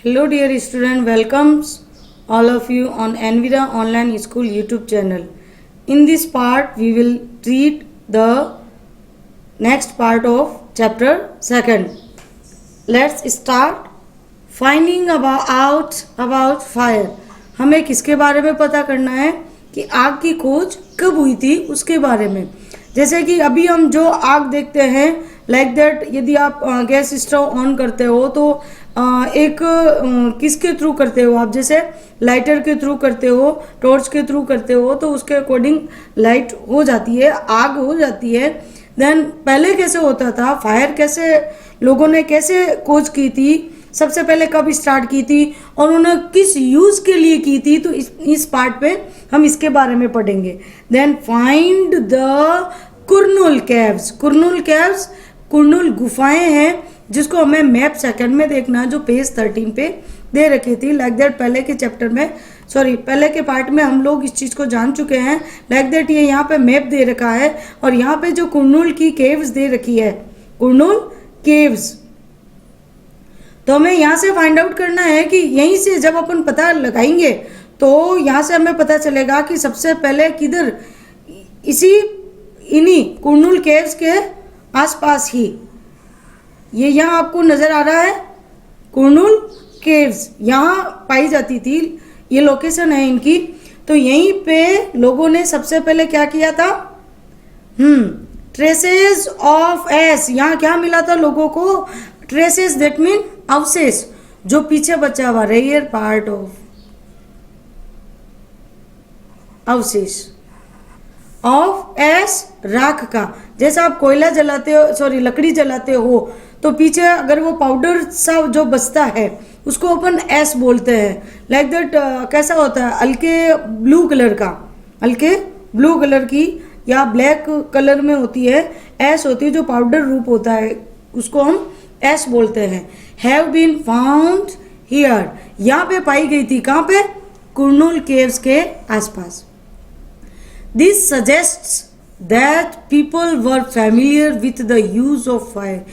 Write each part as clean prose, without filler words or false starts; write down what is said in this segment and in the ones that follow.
Hello dear student, welcomes all of you on Envira Online School YouTube channel. In this part we will treat the next part of chapter 2. Let's start. Finding about fire. हमें किसके बारे में पता करना है कि आग की खोज कब हुई थी उसके बारे में। जैसे कि अभी हम जो आग देखते हैं लाइक दैट, यदि आप गैस स्टोव ऑन करते हो तो एक किसके थ्रू करते हो आप, जैसे लाइटर के थ्रू करते हो, टॉर्च के थ्रू करते हो तो उसके अकॉर्डिंग लाइट हो जाती है, आग हो जाती है। देन पहले कैसे होता था, फायर कैसे लोगों ने कैसे खोज की थी, सबसे पहले कब स्टार्ट की थी और उन्होंने किस यूज के लिए की थी, तो इस पार्ट पे हम इसके बारे में पढ़ेंगे। Then find the Kurnool caves. Kurnool गुफाएं हैं जिसको हमें मैप सेकंड में देखना है, जो पेज 13 पे दे रखी थी। लाइक दैट पहले के पार्ट में हम लोग इस चीज को जान चुके हैं। लाइक दैट ये यहाँ पे मैप दे रखा है और यहाँ पे जो कुरनूल की केव्स दे रखी है, कुरनूल केव्स, तो हमें यहाँ से फाइंड आउट करना है कि यहीं से जब अपन पता लगाएंगे तो यहाँ से हमें पता चलेगा कि सबसे पहले किधर, इन्हीं कुरनूल केव्स के आसपास ही, ये यहाँ आपको नजर आ रहा है कुरनूल केव्स, यहाँ पाई जाती थी, ये लोकेशन है इनकी। तो यहीं पे लोगों ने सबसे पहले क्या किया था, ट्रेसेस ऑफ एश, यहाँ क्या मिला था लोगों को, ट्रेसेस दैट मीन अवशेष, जो पीछे बचा हुआ, रेयर पार्ट ऑफ अवशेष ऑफ एश, राख का। जैसा आप कोयला जलाते हो, लकड़ी जलाते हो तो पीछे अगर वो पाउडर सा जो बचता है उसको अपन एश बोलते हैं। लाइक दैट कैसा होता है, हल्के ब्लू कलर की या ब्लैक कलर में होती है, एश होती है, जो पाउडर रूप होता है उसको हम एश बोलते हैं। हैव बीन फाउंड हियर, यहाँ पे पाई गई थी, कहाँ पे, कुरनूल केव्स के आसपास। This suggests that people were familiar with the use of fire.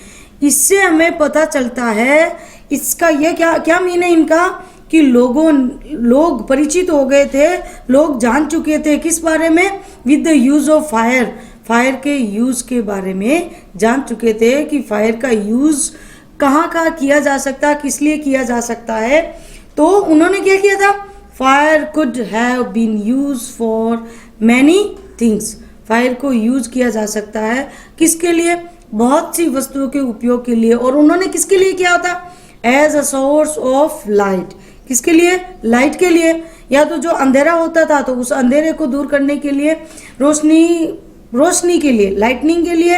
इससे हमें पता चलता है, इसका ये क्या मीन है इनका, कि लोग परिचित हो गए थे, लोग जान चुके थे किस बारे में, with the use of fire के यूज के बारे में जान चुके थे कि फायर का यूज कहाँ किया जा सकता है, किस लिए किया जा सकता है। तो उन्होंने क्या किया था, fire could have been use for many things. Fire को यूज किया जा सकता है किसके लिए, बहुत सी वस्तुओं के उपयोग के लिए। और उन्होंने किसके लिए किया होता, as a source of light, किसके लिए, लाइट के लिए, या तो जो अंधेरा होता था तो उस अंधेरे को दूर करने के लिए, रोशनी के लिए, लाइटनिंग के लिए।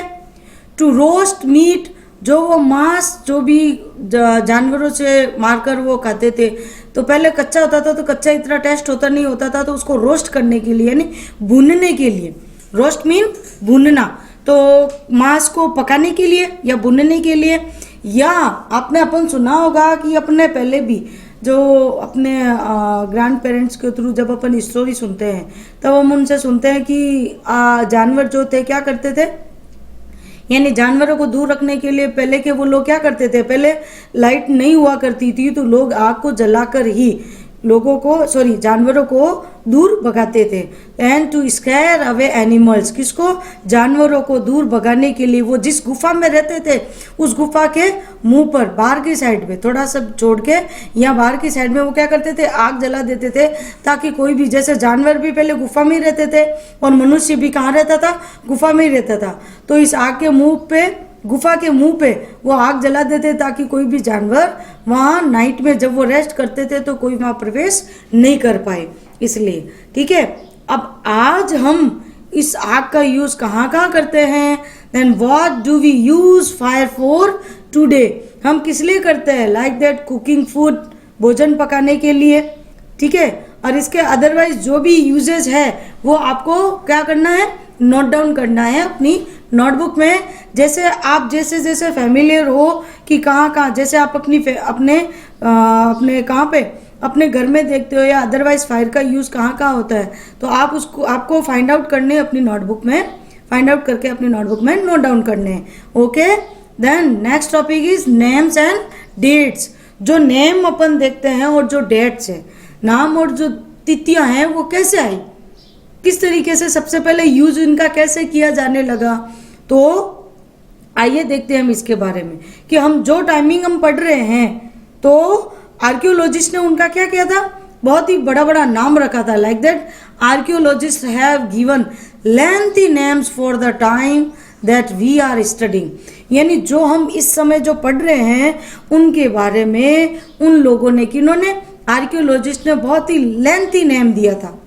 टू रोस्ट मीट, जो वो मांस जो भी जानवरों से मारकर वो खाते थे, तो पहले कच्चा होता था तो कच्चा इतना टेस्ट नहीं होता था, तो उसको रोस्ट करने के लिए, यानी भूनने के लिए, रोस्ट मीन भूनना, तो मांस को पकाने के लिए या भूनने के लिए। या आपने अपन सुना होगा कि अपने पहले भी जो अपने ग्रैंड पेरेंट्स के थ्रू जब अपन स्टोरी सुनते हैं तब हम उनसे सुनते हैं कि जानवर जो थे क्या करते थे, यानी जानवरों को दूर रखने के लिए पहले के वो लोग क्या करते थे, पहले लाइट नहीं हुआ करती थी तो लोग आग को जलाकर ही जानवरों को दूर भगाते थे। And to scare away animals, किसको, जानवरों को दूर भगाने के लिए वो जिस गुफा में रहते थे उस गुफा के मुंह पर बाहर की साइड में थोड़ा सा छोड़ के या बाहर की साइड में वो क्या करते थे, आग जला देते थे, ताकि कोई भी, जैसे जानवर भी पहले गुफा में ही रहते थे और मनुष्य भी कहाँ रहता था, गुफा में ही रहता था, तो इस आग के मुंह पे, गुफा के मुंह पे वो आग जला देते ताकि कोई भी जानवर वहाँ नाइट में जब वो रेस्ट करते थे तो कोई वहाँ प्रवेश नहीं कर पाए, इसलिए। ठीक है, अब आज हम इस आग का यूज कहाँ करते हैं, then what do we use fire for today, हम किस लिए करते हैं, लाइक दैट कुकिंग फूड, भोजन पकाने के लिए। ठीक है, और इसके अदरवाइज जो भी यूजेज है वो आपको क्या करना है, नोट डाउन करना है अपनी नोटबुक में। जैसे आप जैसे फैमिलियर हो कि कहाँ, जैसे आप अपने कहाँ पे अपने घर में देखते हो या अदरवाइज फायर का यूज कहाँ होता है, तो आपको फाइंड आउट करने अपनी नोटबुक में, फाइंड आउट करके अपनी नोटबुक में नोट डाउन करने हैं। Okay, then next topic is names and dates. जो नेम अपन देखते हैं और जो डेट्स है, नाम और जो तिथियां हैं वो कैसे आई, किस तरीके से सबसे पहले यूज इनका कैसे किया जाने लगा। तो आइए देखते हैं हम इसके बारे में कि हम जो टाइमिंग हम पढ़ रहे हैं, तो आर्कियोलॉजिस्ट ने उनका क्या किया था, बहुत ही बड़ा बड़ा नाम रखा था। Like that archaeologist have given lengthy names for the time that we are studying, यानी जो हम इस समय जो पढ़ रहे हैं उनके बारे में उन लोगों ने, किन्होंने, आर्कियोलॉजिस्ट ने बहुत ही लेंथी नेम दिया था।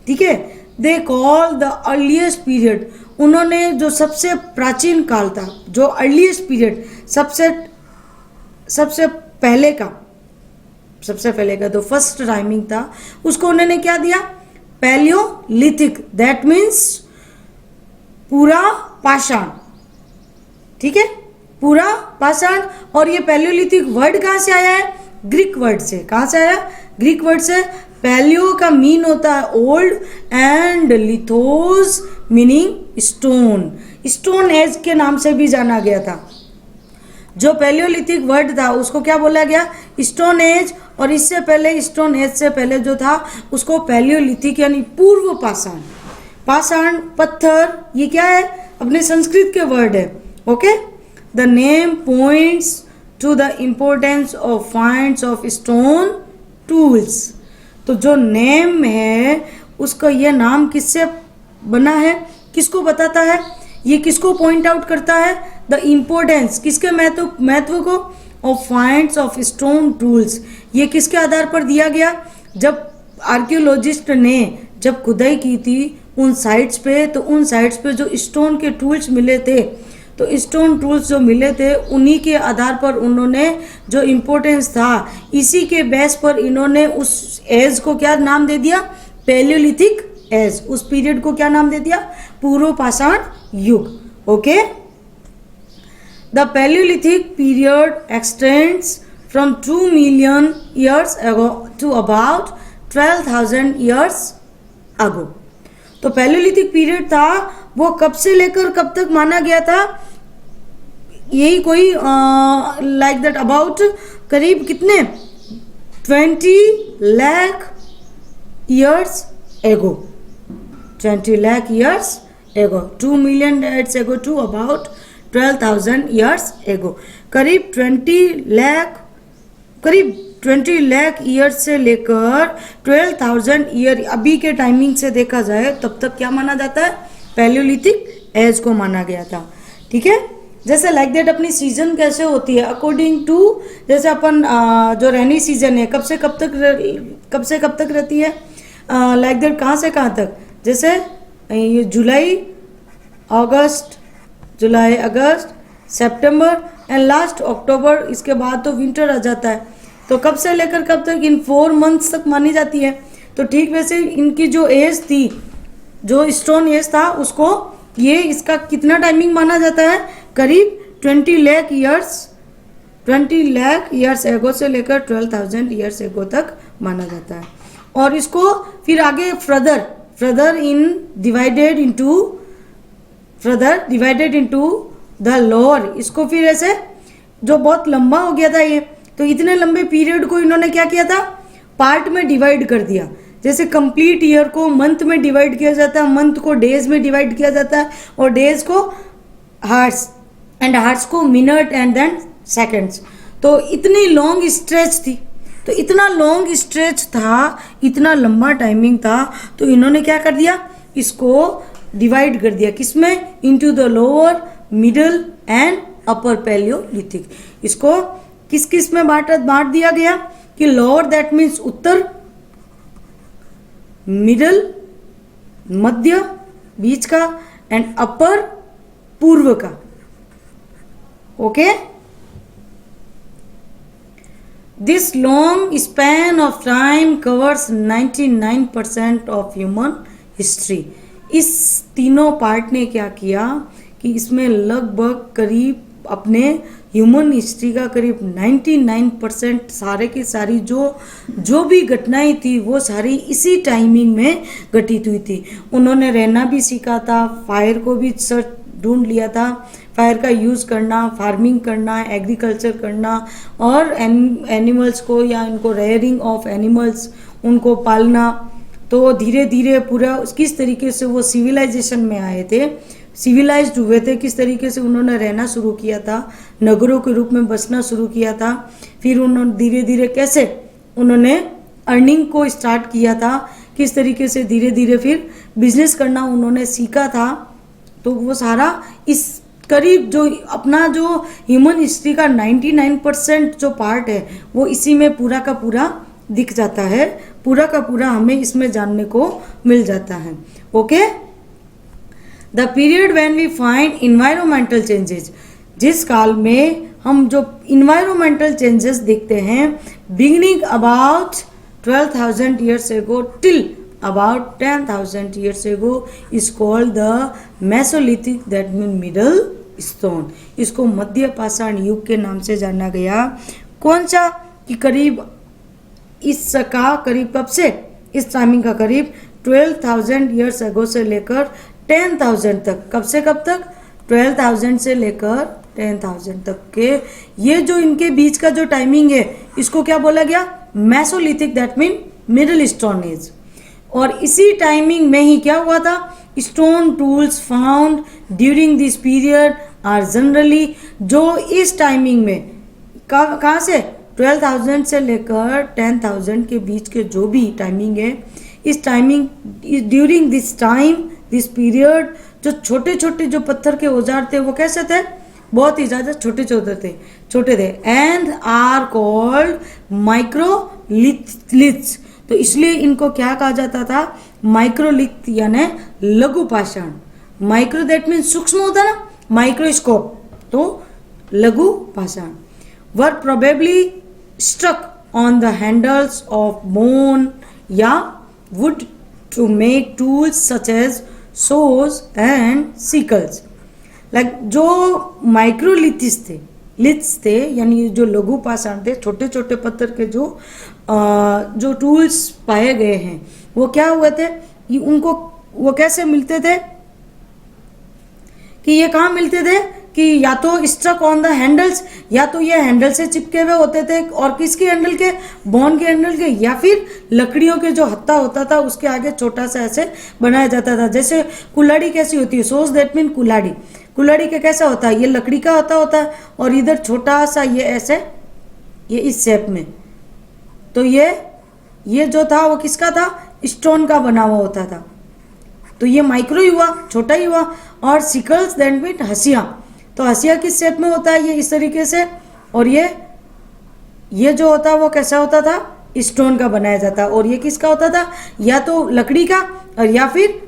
ठीक है, they call the earliest period, उन्होंने जो सबसे प्राचीन काल था, जो अर्लीस्ट पीरियड, सबसे पहले का जो फर्स्ट टाइमिंग था, उसको उन्होंने क्या दिया, पैलियोलिथिक, दैट मीन्स पूरा पाषाण। ठीक है, पूरा पाषाण। और ये पैलियोलिथिक वर्ड कहाँ से आया है, ग्रीक वर्ड से। कहाँ से आया, ग्रीक वर्ड से। पैलियो का मीन होता है old and lithos meaning stone, stone age के नाम से भी जाना गया था। जो पैलियोलिथिक वर्ड था उसको क्या बोला गया, स्टोन एज, और इससे पहले स्टोन एज से पहले जो था उसको पैलियोलिथिक यानी पूर्व पाषाण। पाषाण पत्थर, ये क्या है, अपने संस्कृत के वर्ड है। Okay, the name points to the importance of finds of stone tools. तो जो नेम है उसका ये नाम किससे बना है, किसको बताता है, ये किसको पॉइंट आउट करता है, द इम्पोर्टेंस, किसके महत्व को, of finds of stone tools. ये किसके आधार पर दिया गया, जब आर्कियोलॉजिस्ट ने जब खुदाई की थी उन साइट्स पे, तो उन साइट्स पे जो स्टोन के टूल्स मिले थे, तो स्टोन टूल्स जो मिले थे उन्हीं के आधार पर उन्होंने जो इम्पोर्टेंस था, इसी के बेस पर इन्होंने उस एज को क्या नाम दे दिया, पैलियोलिथिक एज। उस पीरियड को क्या नाम दे दिया, पूर्व पाषाण युग। Okay, the Palaeolithic period extends from 2 million years ago to about 12,000 years ago. तो पैलियोलिथिक पीरियड था वो कब से लेकर कब तक माना गया था, यही कोई लाइक दैट अबाउट करीब कितने 20 लाख ईयर्स एगो, 20 lakh years ago, 2 million years ago to about 12,000 years ago. करीब 20 लाख ईयर्स से लेकर 12,000 ईयर अभी के टाइमिंग से देखा जाए तब तक क्या माना जाता है, पैलियोलिथिक एज को माना गया था। ठीक है, जैसे लाइक दैट अपनी सीजन कैसे होती है अकॉर्डिंग टू, जैसे अपन जो रेनी सीजन है कब से कब तक रहती है, लाइक दैट कहाँ से कहाँ तक, जैसे ये जुलाई अगस्त सितंबर एंड लास्ट अक्टूबर, इसके बाद तो विंटर आ जाता है। तो कब से लेकर कब तक, इन 4 मंथ्स तक मानी जाती है। तो ठीक वैसे इनकी जो एज थी, जो स्टोन एज था, उसको ये इसका कितना टाइमिंग माना जाता है, करीब 20 लाख ईयर्स एगो से लेकर 12,000 ईयर्स एगो तक माना जाता है। और इसको फिर आगे further divided into the lower, इसको फिर ऐसे जो बहुत लंबा हो गया था ये, तो इतने लंबे पीरियड को इन्होंने क्या किया था, पार्ट में डिवाइड कर दिया। जैसे कंप्लीट ईयर को मंथ में डिवाइड किया जाता है, मंथ को डेज में डिवाइड किया जाता है, और डेज को हार्स एंड हार्स को मिनट एंड देन सेकंड्स। तो इतनी लॉन्ग स्ट्रेच थी, तो इतना लॉन्ग स्ट्रेच था, इतना लंबा टाइमिंग था, तो इन्होंने क्या कर दिया, इसको डिवाइड कर दिया किसमें, into the lower, middle and upper palaeolithic. इसको किस किस में बांट दिया गया कि लोअर दैट मीन्स उत्तर, मिडल मध्य बीच का, एंड अपर पूर्व का। Okay, this long span of time covers 99% of human history. इस तीनों पार्ट ने क्या किया कि इसमें लगभग करीब अपने ह्यूमन हिस्ट्री का करीब 99% सारे की सारी जो भी घटनाएं थी वो सारी इसी टाइमिंग में घटित हुई थी। उन्होंने रहना भी सीखा था, फायर को भी ढूंढ लिया था। फायर का यूज़ करना, फार्मिंग करना, एग्रीकल्चर करना और एनिमल्स को या इनको रेयरिंग ऑफ एनिमल्स उनको पालना। तो धीरे धीरे पूरा किस तरीके से वो सिविलाइजेशन में आए थे, सिविलाइज्ड हुए थे, किस तरीके से उन्होंने रहना शुरू किया था, नगरों के रूप में बसना शुरू किया था। फिर उन्होंने धीरे धीरे कैसे उन्होंने अर्निंग को स्टार्ट किया था, किस तरीके से धीरे धीरे फिर बिजनेस करना उन्होंने सीखा था। तो वो सारा इस करीब जो अपना जो ह्यूमन हिस्ट्री का 99% जो पार्ट है वो इसी में पूरा का पूरा दिख जाता है, पूरा का पूरा हमें इसमें जानने को मिल जाता है। Okay, the period when we find environmental changes, जिस काल में हम जो इन्वायरमेंटल चेंजेस देखते हैं, beginning about 12,000 years ago till about 10,000 years ago is called the Mesolithic, that means middle stone। इसको मध्य पाषाण युग के नाम से जाना गया। कौन सा कि करीब इसका करीब कब से, इस टाइमिंग का करीब 12,000 years ago से लेकर 10,000 तक, कब से कब तक, 12,000 से लेकर 10,000 तक के ये जो इनके बीच का जो टाइमिंग है इसको क्या बोला गया, mesolithic, that mean middle stone age. और इसी टाइमिंग में ही क्या हुआ था, stone tools found during this period are generally, जो इस टाइमिंग में कहाँ से 12,000 से लेकर 10,000 के बीच के जो भी टाइमिंग है, इस timing during this time this period जो छोटे छोटे जो पत्थर के औजार थे वो कैसे थे, बहुत ही ज़्यादा छोटे छोटे थे एंड आर कॉल्ड माइक्रोलिथ्स। तो इसलिए इनको क्या कहा जाता था, माइक्रोलिथ यानी लघु पाषाण। माइक्रो दैट मीन सूक्ष्म होता ना, माइक्रोस्कोप, तो लघु पाषाण। Were probably struck on the handles of bone या wood to make tools such as saws and sickles. Like जो माइक्रोलिथिस थे, लिथ्स थे यानी जो लघु पाषाण थे, छोटे छोटे पत्थर के जो टूल्स पाए गए हैं वो क्या हुए थे, उनको वो कैसे मिलते थे कि ये कहाँ मिलते थे कि या तो स्ट्रक ऑन द हैंडल्स, या तो ये हैंडल से चिपके हुए होते थे, और किसके हैंडल के, बोन के हैंडल के, या फिर लकड़ियों के जो हत्था होता था उसके आगे छोटा सा ऐसे बनाया जाता था। जैसे कुल्हाड़ी कैसी होती है, सोज दैट मीन कुल्हाड़ी, कुल्हाड़ी का कैसा होता है, ये लकड़ी का होता है और इधर छोटा सा ये ऐसे, ये इस शेप में। तो ये जो था वो किसका था, स्टोन का बना हुआ होता था। तो ये माइक्रो ही हुआ, छोटा ही हुआ। और सिकल्स दैट मीन हसिया, तो हसिया किस शेप में होता है, ये इस तरीके से। और ये जो होता है वो कैसा होता था, स्टोन का बनाया जाता। और ये किसका होता था, या तो लकड़ी का और या फिर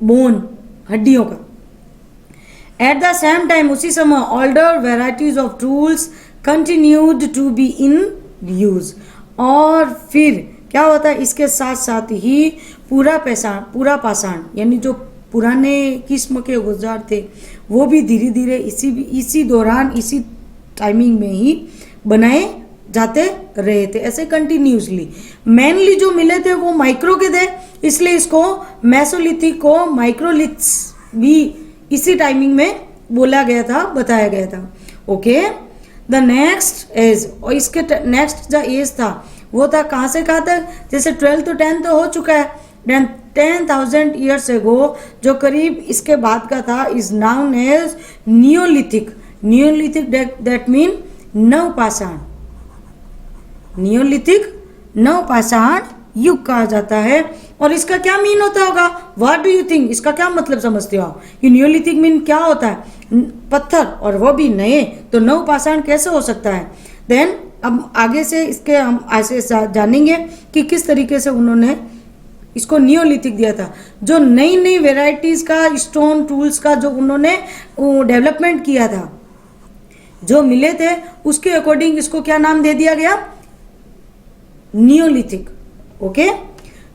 बोन, हड्डियों का। एट द सेम टाइम, उसी समय older varieties of tools continued to be in use. और फिर क्या होता है, इसके साथ साथ ही पूरा पाषाण यानी जो पुराने किस्म के औजार थे वो भी धीरे धीरे इसी दौरान, इसी टाइमिंग में ही बनाए जाते रहे थे, ऐसे कंटिन्यूसली। मेनली जो मिले थे वो माइक्रो के थे, इसलिए इसको मेसोलिथिक को माइक्रोलिथ्स भी इसी टाइमिंग में बोला गया था, बताया गया था। ओके, द नेक्स्ट एज, और इसके नेक्स्ट जो एज था वो था कहाँ से कहाँ तक, जैसे 12 to 10 तो हो चुका है, 10,000 years ago जो करीब इसके बाद का था is known as neolithic. Neolithic that mean नवपाषाण, नियोलिथिक नवपाषाण युग कहा जाता है। और इसका क्या मीन होता होगा, व्हाट डू यू थिंक, इसका क्या मतलब समझते हो कि नियोलिथिक मीन क्या होता है, पत्थर और वो भी नए, तो नवपाषाण कैसे हो सकता है। देन अब आगे से इसके हम ऐसे जानेंगे कि किस तरीके से उन्होंने इसको नियोलिथिक दिया था। जो नई नई वेराइटीज का स्टोन टूल्स का जो उन्होंने डेवलपमेंट किया था, जो मिले थे उसके अकॉर्डिंग इसको क्या नाम दे दिया गया, neolithic. Okay,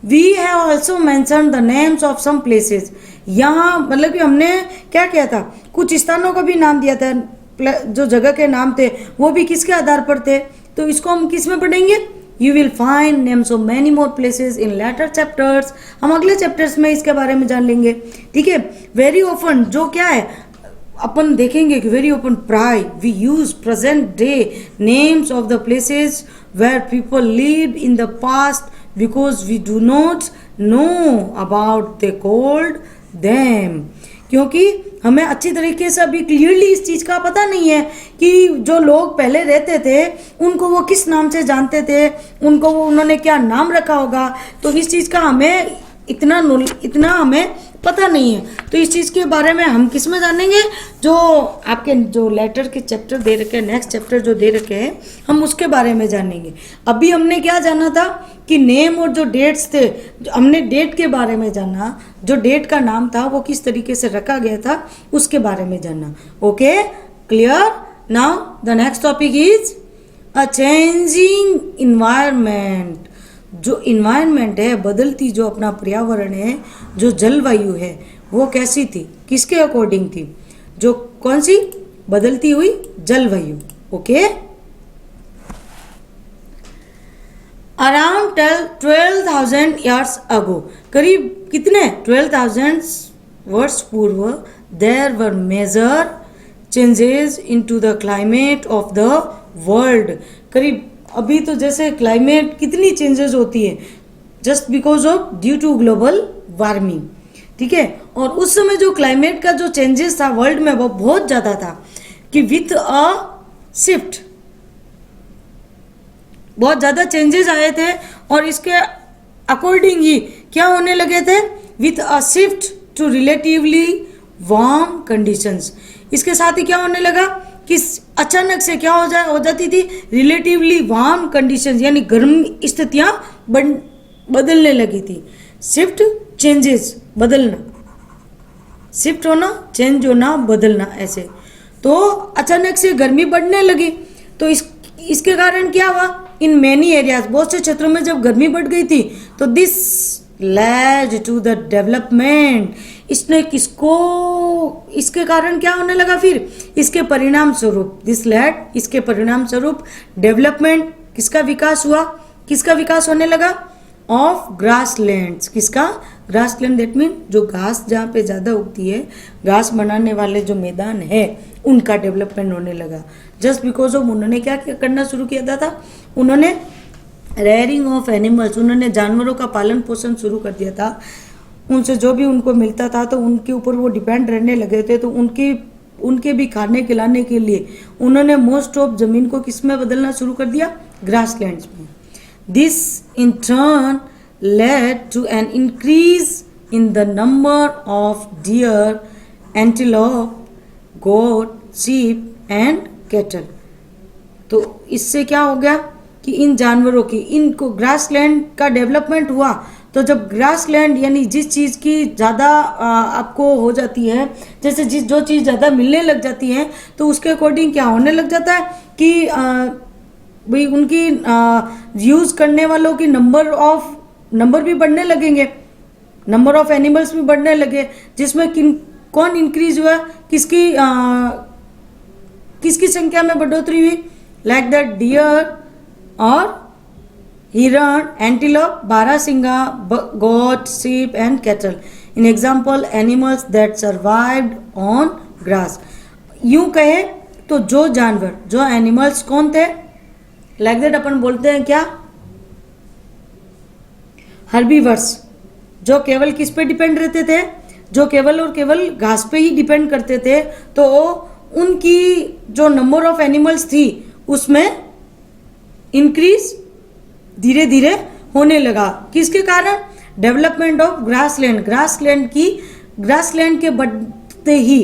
we have also mention the names of some places. यहाँ मतलब कि हमने क्या किया था, कुछ स्थानों का भी नाम दिया था, जो जगह के नाम थे वो भी किसके आधार पर थे, तो इसको हम किस में पढ़ेंगे, You will find names of many more places in later chapters. हम अगले चैप्टर्स में इसके बारे में जान लेंगे, ठीक है। वेरी ऑफन जो क्या है अपन देखेंगे कि वेरी ऑफन प्राय we use present day names of the places where people live in the past because we do not know about the called them, क्योंकि हमें अच्छी तरीके से अभी क्लियरली इस चीज़ का पता नहीं है कि जो लोग पहले रहते थे उनको वो किस नाम से जानते थे, उनको वो उन्होंने क्या नाम रखा होगा। तो इस चीज़ का हमें इतना हमें पता नहीं है। तो इस चीज़ के बारे में हम किस में जानेंगे, जो आपके जो लेटर के चैप्टर दे रखे हैं, नेक्स्ट चैप्टर जो दे रखे हैं हम उसके बारे में जानेंगे। अभी हमने क्या जाना था कि नेम और जो डेट्स थे, हमने डेट के बारे में जाना, जो डेट का नाम था वो किस तरीके से रखा गया था उसके बारे में जानना। Okay, clear. Now the next topic is a changing environment. जो इन्वायरमेंट है, बदलती जो अपना पर्यावरण है, जो जलवायु है वो कैसी थी, किसके अकॉर्डिंग थी, जो कौन सी बदलती हुई जलवायु। ओके, अराउंड 12,000 ईयर्स अगो, करीब कितने 12,000 वर्ष पूर्व, there were major changes into the climate of the world. करीब अभी तो जैसे क्लाइमेट कितनी चेंजेस होती है just because of due to global warming, ठीक है। और उस समय जो क्लाइमेट का जो चेंजेस था वर्ल्ड में वो बहुत ज़्यादा था कि विथ अ शिफ्ट बहुत ज़्यादा चेंजेस आए थे और इसके अकॉर्डिंग ही क्या होने लगे थे, with a shift to relatively warm conditions. इसके साथ ही क्या होने लगा कि अचानक से क्या हो जाती थी, रिलेटिवली वार्म कंडीशंस यानी गर्म स्थितियां बदलने लगी थी। शिफ्ट चेंजेस, बदलना, शिफ्ट होना, चेंज होना, बदलना, ऐसे। तो अचानक से गर्मी बढ़ने लगी तो इसके कारण क्या हुआ, इन मैनी एरियाज, बहुत से क्षेत्रों में जब गर्मी बढ़ गई थी तो this led to the development, इसने किसको, इसके कारण क्या होने लगा, फिर इसके परिणाम स्वरूप, दिस लेड, इसके परिणाम स्वरूप डेवलपमेंट, किसका विकास हुआ, किसका विकास होने लगा, ऑफ ग्रासलैंड्स। किसका, ग्रासलैंड, दैट मीन जो घास जहाँ पे ज़्यादा उगती है, घास बनाने वाले जो मैदान है उनका डेवलपमेंट होने लगा। जस्ट बिकॉज ऑफ उन्होंने क्या करना शुरू किया था, उन्होंने रेयरिंग ऑफ एनिमल्स, उन्होंने जानवरों का पालन पोषण शुरू कर दिया था। उनसे जो भी उनको मिलता था तो उनके ऊपर वो डिपेंड रहने लगे थे। तो उनके भी खाने खिलाने के लिए उन्होंने मोस्ट ऑफ जमीन को किस में बदलना शुरू कर दिया, ग्रासलैंड्स में। This in turn led to an increase in the number of deer, antelope, goat, sheep and cattle. तो इससे क्या हो गया कि इन जानवरों की, इनको ग्रासलैंड का डेवलपमेंट हुआ। तो जब ग्रासलैंड यानी जिस चीज़ की ज़्यादा आपको हो जाती है, जैसे जो चीज़ ज़्यादा मिलने लग जाती है तो उसके अकॉर्डिंग क्या होने लग जाता है कि भाई उनकी यूज़ करने वालों की नंबर भी बढ़ने लगेंगे, नंबर ऑफ एनिमल्स भी बढ़ने लगे, जिसमें कौन इंक्रीज हुआ, किसकी संख्या में बढ़ोतरी हुई, लाइक दैट डियर और हिरण, एंटीलोप, बारहसिंगा, goat, sheep and cattle. In example animals that survived on grass. यूं कहे तो जो जानवर, जो एनिमल्स कौन थे, लाइक दैट अपन बोलते हैं क्या, हर्बीवर्स, जो केवल किस पे डिपेंड रहते थे, जो केवल और केवल घास पे ही डिपेंड करते थे। तो उनकी जो नंबर ऑफ एनिमल्स थी उसमें इंक्रीज धीरे धीरे होने लगा। किसके कारण, डेवलपमेंट ऑफ ग्रासलैंड, ग्रासलैंड के बढ़ते ही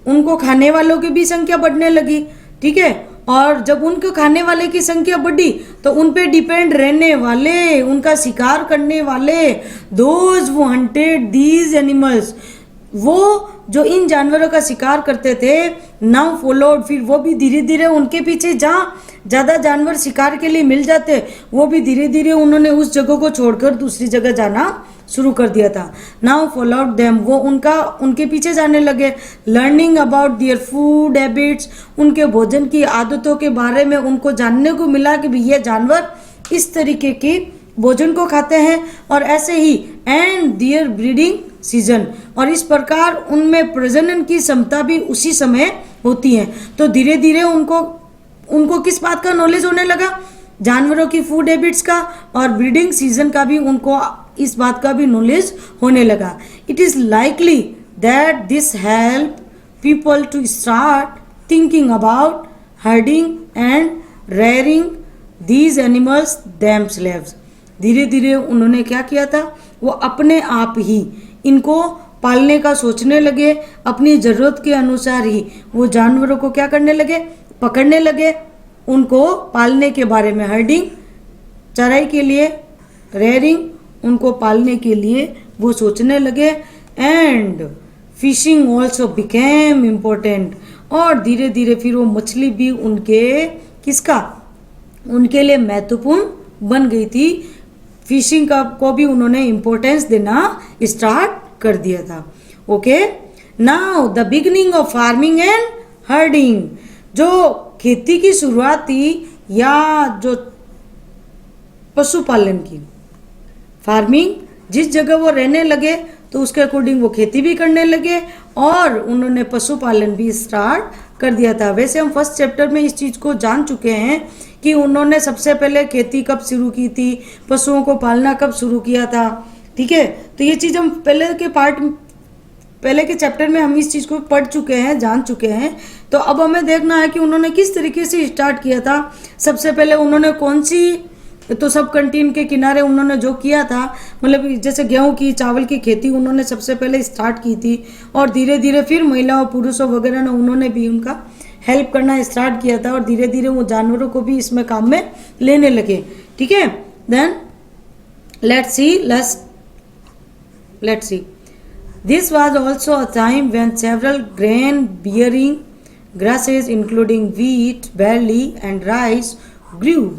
उनको खाने वालों की भी संख्या बढ़ने लगी, ठीक है। और जब उनको खाने वाले की संख्या बढ़ी तो उन पे डिपेंड रहने वाले, उनका शिकार करने वाले, दोज वो हंटेड दीज एनिमल्स, वो जो इन जानवरों का शिकार करते थे, नाउ फॉलोड, फिर वो भी धीरे धीरे उनके पीछे, जहाँ ज़्यादा जानवर शिकार के लिए मिल जाते वो भी धीरे धीरे उन्होंने उस जगह को छोड़कर दूसरी जगह जाना शुरू कर दिया था। नाउ फॉलोड देम, वो उनके पीछे जाने लगे। Learning about their food habits, उनके भोजन की आदतों के बारे में उनको जानने को मिला कि भी ये जानवर इस तरीके की भोजन को खाते हैं और ऐसे ही एंड देयर ब्रीडिंग सीजन, और इस प्रकार उनमें प्रजनन की क्षमता भी उसी समय होती है। तो धीरे धीरे उनको किस बात का नॉलेज होने लगा, जानवरों की फूड हैबिट्स का और ब्रीडिंग सीजन का भी उनको इस बात का भी नॉलेज होने लगा। It is likely that this help people to start thinking about herding and rearing these animals themselves. धीरे धीरे उन्होंने क्या किया था, वो अपने आप ही इनको पालने का सोचने लगे। अपनी ज़रूरत के अनुसार ही वो जानवरों को क्या करने लगे, पकड़ने लगे, उनको पालने के बारे में, हर्डिंग चराई के लिए, रेयरिंग उनको पालने के लिए वो सोचने लगे। And fishing also became important, और धीरे धीरे फिर वो मछली भी उनके लिए महत्वपूर्ण बन गई थी। फिशिंग को भी उन्होंने इम्पोर्टेंस देना स्टार्ट कर दिया था। Okay, now the beginning of farming and herding, जो खेती की शुरुआत थी या जो पशुपालन की, फार्मिंग जिस जगह वो रहने लगे तो उसके अकॉर्डिंग वो खेती भी करने लगे और उन्होंने पशुपालन भी स्टार्ट कर दिया था। वैसे हम फर्स्ट चैप्टर में इस चीज़ को जान चुके हैं कि उन्होंने सबसे पहले खेती कब शुरू की थी, पशुओं को पालना कब शुरू किया था। ठीक है, तो ये चीज़ हम पहले के चैप्टर में हम इस चीज़ को पढ़ चुके हैं, जान चुके हैं। तो अब हमें देखना है कि उन्होंने किस तरीके से स्टार्ट किया था। सबसे पहले उन्होंने कौन सी, तो सब कंटीन के किनारे उन्होंने जो किया था, मतलब जैसे गेहूं की, चावल की खेती उन्होंने सबसे पहले स्टार्ट की थी और धीरे धीरे फिर महिलाओं पुरुषों वगैरह ने उन्होंने भी उनका हेल्प करना स्टार्ट किया था और धीरे धीरे वो जानवरों को भी इसमें काम में लेने लगे। ठीक है, then let's see this was also a time when several grain bearing grasses including wheat, barley and rice grew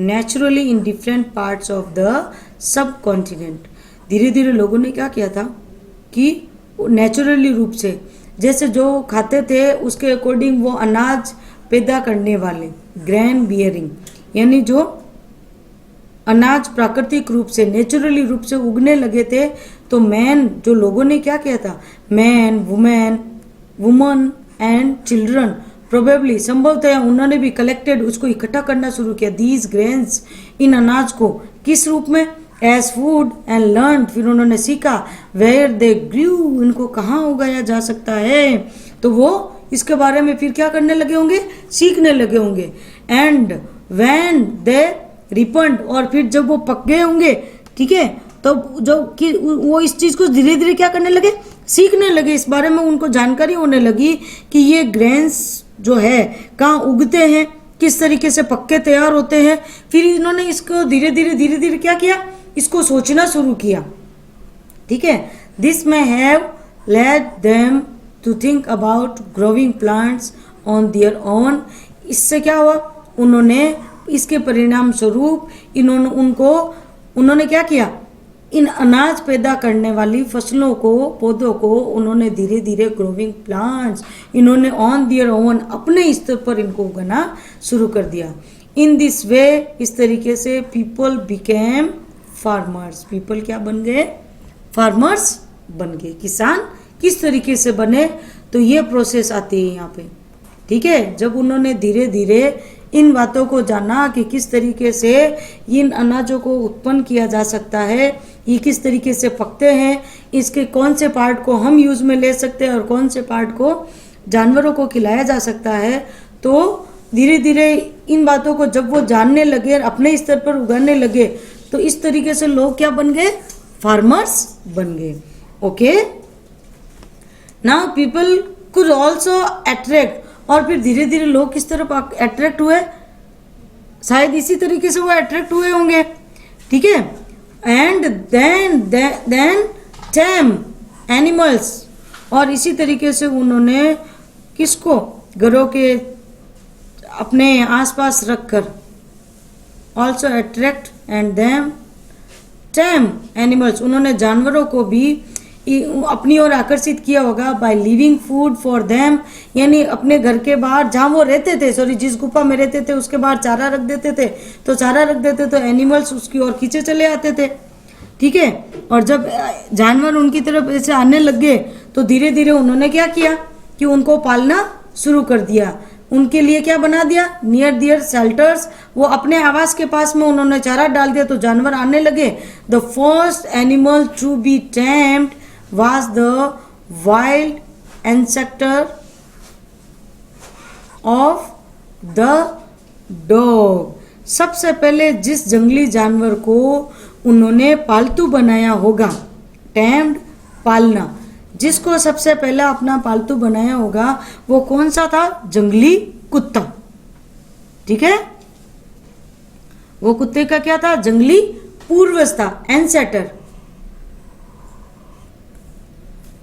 naturally in different parts of the subcontinent। धीरे धीरे लोगों ने क्या किया था कि नेचुरली रूप से जैसे जो खाते थे उसके अकॉर्डिंग वो अनाज पैदा करने वाले, ग्रेन बियरिंग यानी जो अनाज प्राकृतिक रूप से, नेचुरली रूप से उगने लगे थे। तो मैन, जो लोगों ने क्या किया था, man, woman and children, probably संभवतः उन्होंने भी कलेक्टेड, उसको इकट्ठा करना शुरू किया, दीज ग्रेन्स, इन अनाज को, किस रूप में, एज फूड एंड लर्न, फिर उन्होंने सीखा, वेयर दे ग्रू, इनको कहाँ उगाया जा सकता है, तो वो इसके बारे में फिर क्या करने लगे होंगे, सीखने लगे होंगे। एंड व्हेन दे रिपन्ड, और फिर जब वो पक गए होंगे, ठीक है, तो जो कि वो इस चीज़ को धीरे धीरे क्या करने लगे, सीखने लगे, इस बारे में उनको जानकारी होने लगी कि ये ग्रेन्स जो है कहाँ उगते हैं, किस तरीके से पक्के तैयार होते हैं। फिर इन्होंने इसको धीरे धीरे क्या किया, इसको सोचना शुरू किया। ठीक है, this may have led them to think about growing plants on their own. इससे क्या हुआ, उन्होंने इसके परिणाम स्वरूप उन्होंने क्या किया, इन अनाज पैदा करने वाली फसलों को, पौधों को उन्होंने धीरे धीरे ग्रोइंग प्लांट्स, इन्होंने ऑन देयर ओन, अपने स्तर पर इनको उगाना शुरू कर दिया। इन दिस वे, इस तरीके से पीपल बिकेम फार्मर्स, पीपल क्या बन गए, फार्मर्स बन गए। किसान किस तरीके से बने, तो ये प्रोसेस आती है यहाँ पे। ठीक है, जब उन्होंने धीरे धीरे इन बातों को जाना कि किस तरीके से इन अनाजों को उत्पन्न किया जा सकता है, ये किस तरीके से पकते हैं, इसके कौन से पार्ट को हम यूज़ में ले सकते हैं और कौन से पार्ट को जानवरों को खिलाया जा सकता है, तो धीरे धीरे इन बातों को जब वो जानने लगे और अपने स्तर पर उगाने लगे, तो इस तरीके से लोग क्या बन गए, फार्मर्स बन गए। Okay, now people could also attract, और फिर धीरे धीरे लोग किस तरफ अट्रैक्ट हुए, शायद इसी तरीके से वो अट्रैक्ट हुए होंगे। ठीक है, एंड देन टेम एनिमल्स, और इसी तरीके से उन्होंने किसको, घरों के अपने आसपास रखकर, also attract and them time animals, उन्होंने जानवरों को भी अपनी ओर आकर्षित किया होगा by living food for them, यानी अपने घर के बाहर जहाँ वो रहते थे, सॉरी जिस गुफा में रहते थे उसके बाहर चारा रख देते थे, तो चारा रख देते तो एनिमल्स उसकी ओर खींचे चले आते थे, ठीक है। और जब जानवर उनकी तरफ ऐसे आने लग गए तो धीरे धीरे उन्होंने क्या किया कि उनको पालना शुरू कर दिया, उनके लिए क्या बना दिया, नियर दियर शेल्टर्स, वो अपने आवास के पास में उन्होंने चारा डाल दिया तो जानवर आने लगे। The first animal to be tamed was the wild ancestor of the dog। सबसे पहले जिस जंगली जानवर को उन्होंने पालतू बनाया होगा, टेम्ड पालना, जिसको सबसे पहला अपना पालतू बनाया होगा वो कौन सा था, जंगली कुत्ता, ठीक है। वो कुत्ते का क्या था, जंगली पूर्वज था, एंसेटर।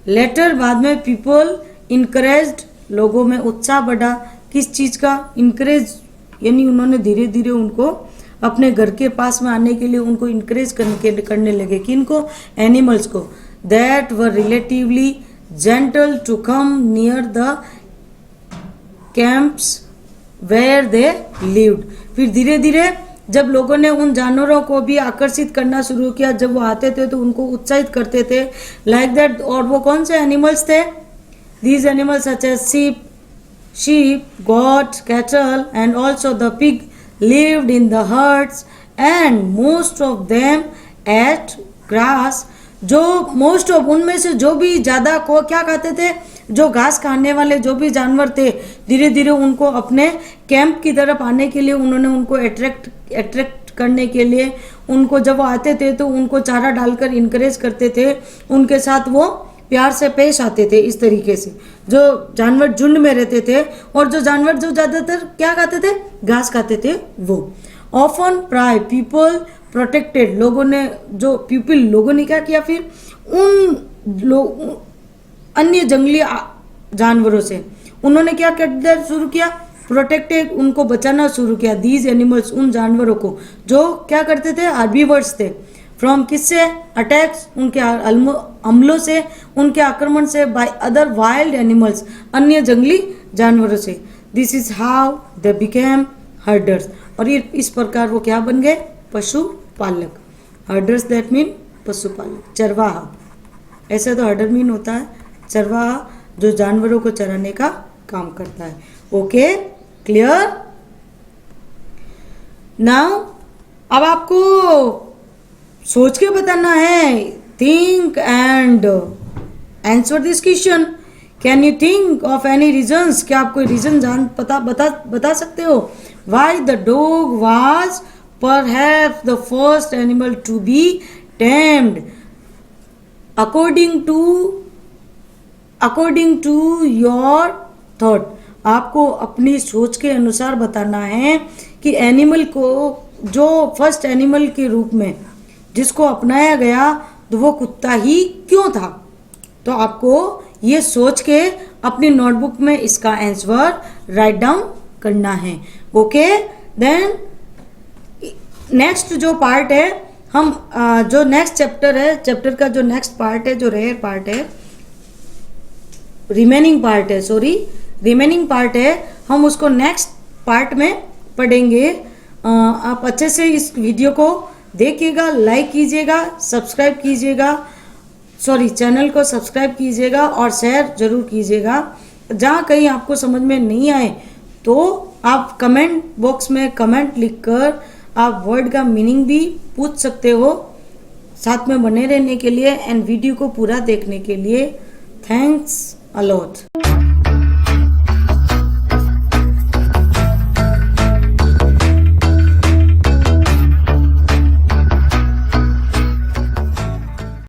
लेटर बाद में पीपल इनकरेज्ड, लोगों में उत्साह बढ़ा, किस चीज का, इनकरेज, यानी उन्होंने धीरे धीरे उनको अपने घर के पास में आने के लिए उनको इनकरेज करने लगे, किनको, एनिमल्स को, that were relatively gentle to come near the camps where they lived. फिर धीरे धीरे जब लोगों ने उन जानवरों को भी आकर्षित करना शुरू किया, जब वो आते थे तो उनको उत्साहित करते थे, लाइक दैट। और वो कौन से एनिमल्स थे, these animals such as sheep, goat, cattle and also the pig lived in the herds and most of them ate grass। जो मोस्ट ऑफ उनमें से जो भी ज्यादा को क्या खाते थे, जो घास खाने वाले जो भी जानवर थे, धीरे धीरे उनको अपने कैंप की तरफ आने के लिए उन्होंने उनको अट्रैक्ट करने के लिए उनको जब वो आते थे तो उनको चारा डालकर इनकरेज करते थे, उनके साथ वो प्यार से पेश आते थे। इस तरीके से जो जानवर झुंड में रहते थे और जो जानवर जो ज्यादातर क्या खाते थे, घास खाते थे, वो ऑफन प्राय पीपल प्रोटेक्टेड, लोगों ने जो पीपल लोगों ने क्या किया, फिर उन अन्य जंगली जानवरों से उन्होंने क्या करना शुरू किया, प्रोटेक्टेड, उनको बचाना शुरू किया। दीज एनिमल्स, उन जानवरों को जो क्या करते थे, हार्बीवर्स थे, फ्रॉम किससे, अटैक्स, उनके हमलों से, उनके आक्रमण से, बाय अदर वाइल्ड एनिमल्स, अन्य जंगली जानवरों से। This is how they became herders, और ये इस प्रकार वो क्या बन गए, पशुपालक। हर्डर्स दैट मीन पशुपालक, चरवाहा, ऐसे तो हर्डर मीन होता है चरवाहा, जो जानवरों को चराने का काम करता है। Okay, clear. नाउ अब आपको सोच के बताना है, think and answer this question. Can you think of any reasons, क्या आप कोई रीजन बता सकते हो, why the dog was perhaps the first animal to be tamed according to your thought. आपको अपनी सोच के अनुसार बताना है कि एनिमल को, जो फर्स्ट एनिमल के रूप में जिसको अपनाया गया, तो वो कुत्ता ही क्यों था। तो आपको ये सोच के अपनी नोटबुक में इसका आंसर राइट डाउन करना है। ओके, देन नेक्स्ट जो पार्ट है, हम जो नेक्स्ट चैप्टर है, चैप्टर का जो नेक्स्ट पार्ट है, जो रेयर पार्ट है, रिमेनिंग पार्ट है, हम उसको नेक्स्ट पार्ट में पढ़ेंगे। आप अच्छे से इस वीडियो को देखिएगा, लाइक कीजिएगा, सब्सक्राइब कीजिएगा, चैनल को सब्सक्राइब कीजिएगा और शेयर जरूर कीजिएगा। जहाँ कहीं आपको समझ में नहीं आए तो आप कमेंट बॉक्स में कमेंट लिखकर आप वर्ड का मीनिंग भी पूछ सकते हो। साथ में बने रहने के लिए एंड वीडियो को पूरा देखने के लिए थैंक्स अ लॉट।